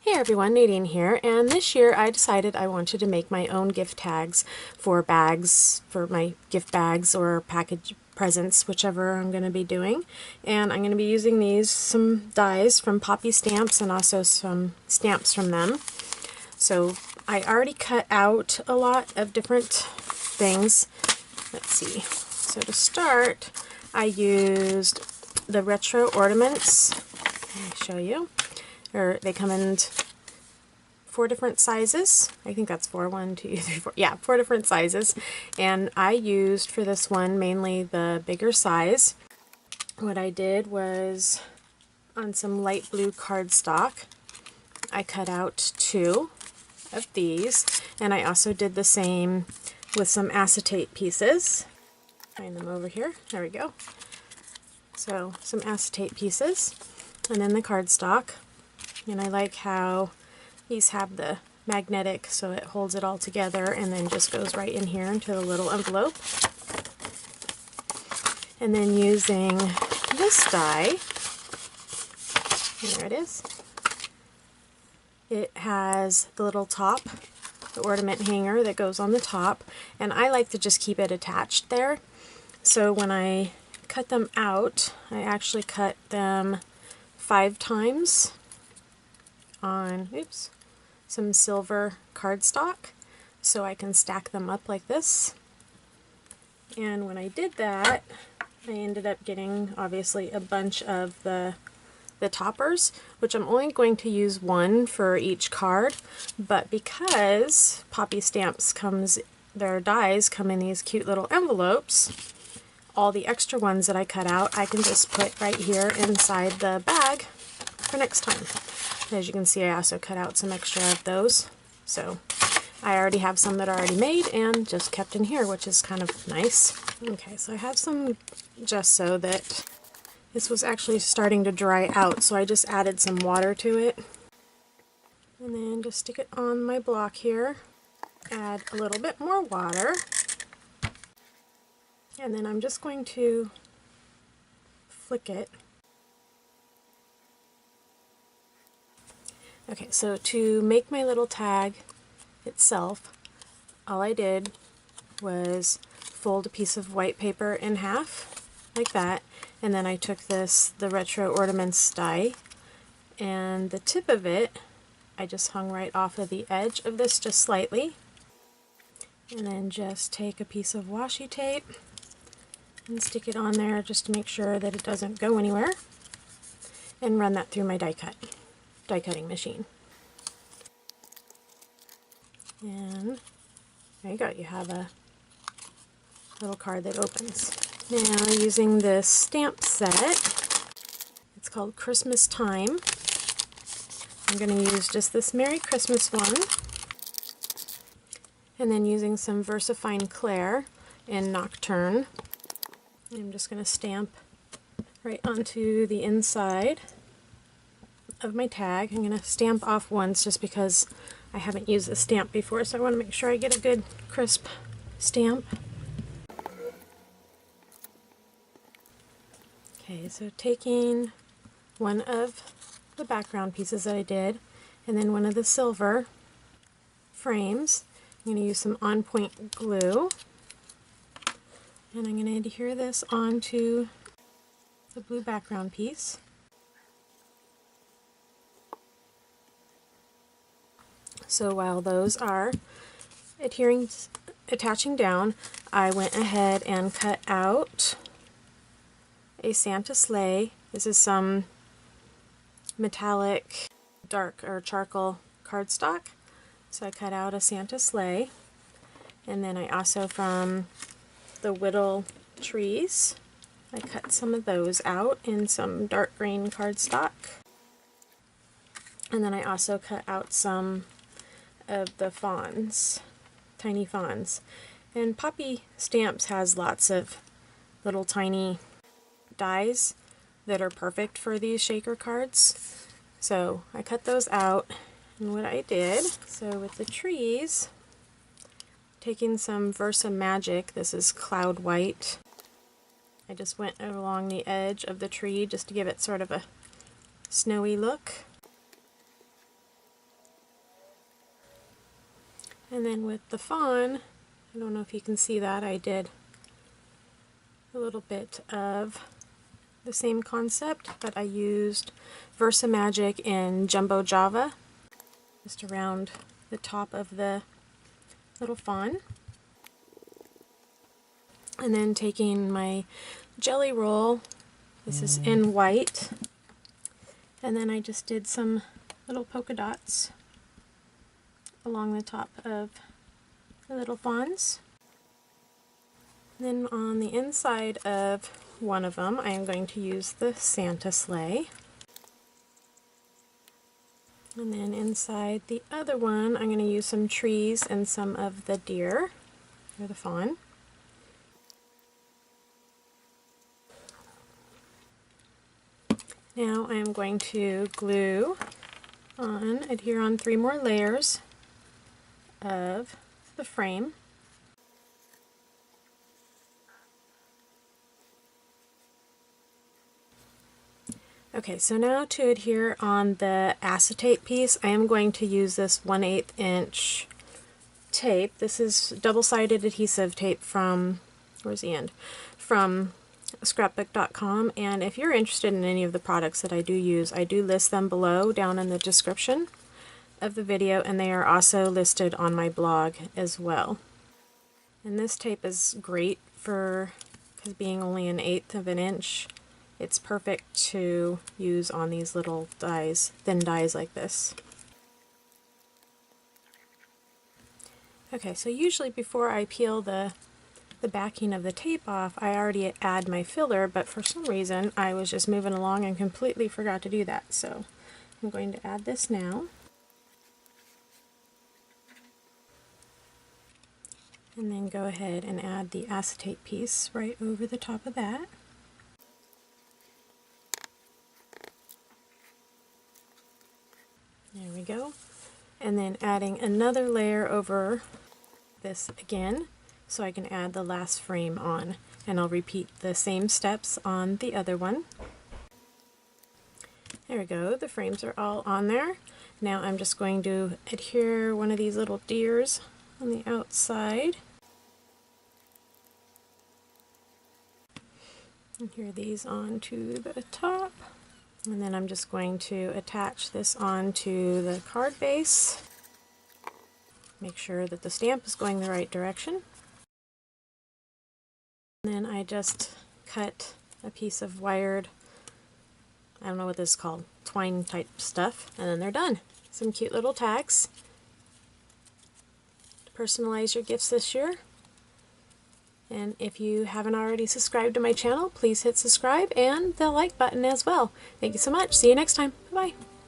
Hey everyone, Nadine here, and this year I decided I wanted to make my own gift tags for bags, for my gift bags or package presents, whichever I'm going to be doing. And I'm going to be using some dies from Poppystamps and also some stamps from them. So I already cut out a lot of different things. Let's see. So to start, I used the retro ornaments. Let me show you. They come in 4 different sizes. I think that's 4. 1, 2, 3, 4. Yeah, 4 different sizes. And I used for this one mainly the bigger size. What I did was on some light blue cardstock, I cut out 2 of these, and I also did the same with some acetate pieces. Find them over here. There we go. So some acetate pieces, and then the cardstock. And I like how these have the magnetic, so it holds it all together and then just goes right in here into the little envelope. And then using this die, there it is, it has the little top, the ornament hanger that goes on the top, and I like to just keep it attached there. So when I cut them out, I actually cut them 5 times on, some silver cardstock so I can stack them up like this. And when I did that, I ended up getting obviously a bunch of the toppers, which I'm only going to use 1 for each card, but because Poppystamps their dies come in these cute little envelopes, all the extra ones that I cut out I can just put right here inside the bag for next time. As you can see, I also cut out some extra of those, so I already have some that are already made and just kept in here, which is kind of nice. Okay, so I have some gesso that this was actually starting to dry out, so I just added some water to it. And then just stick it on my block here, add a little bit more water, and then I'm just going to flick it. Okay, so to make my little tag itself, all I did was fold a piece of white paper in half, like that, and then I took the retro ornaments die, and the tip of it, I just hung right off of the edge of this just slightly, and then just take a piece of washi tape and stick it on there just to make sure that it doesn't go anywhere, and run that through my die cutting machine. And there you go, you have a little card that opens. Now using this stamp set, it's called Christmas Time. I'm going to use just this Merry Christmas one, and then using some VersaFine Clair in Nocturne. I'm just going to stamp right onto the inside of my tag. I'm going to stamp off once just because I haven't used this stamp before, so I want to make sure I get a good crisp stamp. Okay, so taking one of the background pieces that I did, and then one of the silver frames, I'm going to use some On Point glue, and I'm going to adhere this onto the blue background piece. So while those are attaching down, I went ahead and cut out a Santa sleigh. This is some metallic dark or charcoal cardstock. So I cut out a Santa sleigh, and then I also, from the Whittle trees, I cut some of those out in some dark green cardstock. And then I also cut out some of the Fawns, tiny Fawns. And Poppystamps has lots of little tiny dies that are perfect for these shaker cards. So I cut those out, and what I did, so with the trees, taking some VersaMagic, this is Cloud White, I just went along the edge of the tree just to give it sort of a snowy look. And then with the fawn, I don't know if you can see that, I did a little bit of the same concept, but I used VersaMagic in Jumbo Java just around the top of the little fawn. And then taking my jelly roll, this is in white, and then I just did some little polka dots along the top of the little fawns. Then on the inside of one of them, I am going to use the Santa sleigh. And then inside the other one, I'm going to use some trees and some of the deer, or the fawn. Now I am going to adhere on 3 more layers of the frame. Okay, so now to adhere on the acetate piece, I am going to use this 1/8 inch tape. This is double-sided adhesive tape from, where's the end? From scrapbook.com, and if you're interested in any of the products that I do use, I do list them below down in the description of the video, and they are also listed on my blog as well. And this tape is great because being only 1/8 of an inch, it's perfect to use on these little dies, thin dies like this. Okay, so usually before I peel the backing of the tape off, I already add my filler, but for some reason I was just moving along and completely forgot to do that. So I'm going to add this now. And then go ahead and add the acetate piece right over the top of that. There we go. And then adding another layer over this again, so I can add the last frame on. And I'll repeat the same steps on the other one. There we go, the frames are all on there. Now I'm just going to adhere one of these little deers on the outside. Adhere these onto the top. And then I'm just going to attach this onto the card base. Make sure that the stamp is going the right direction. And then I just cut a piece of wired, I don't know what this is called, twine type stuff, and then they're done. Some cute little tags to personalize your gifts this year. And if you haven't already subscribed to my channel, please hit subscribe and the like button as well. Thank you so much. See you next time. Bye-bye.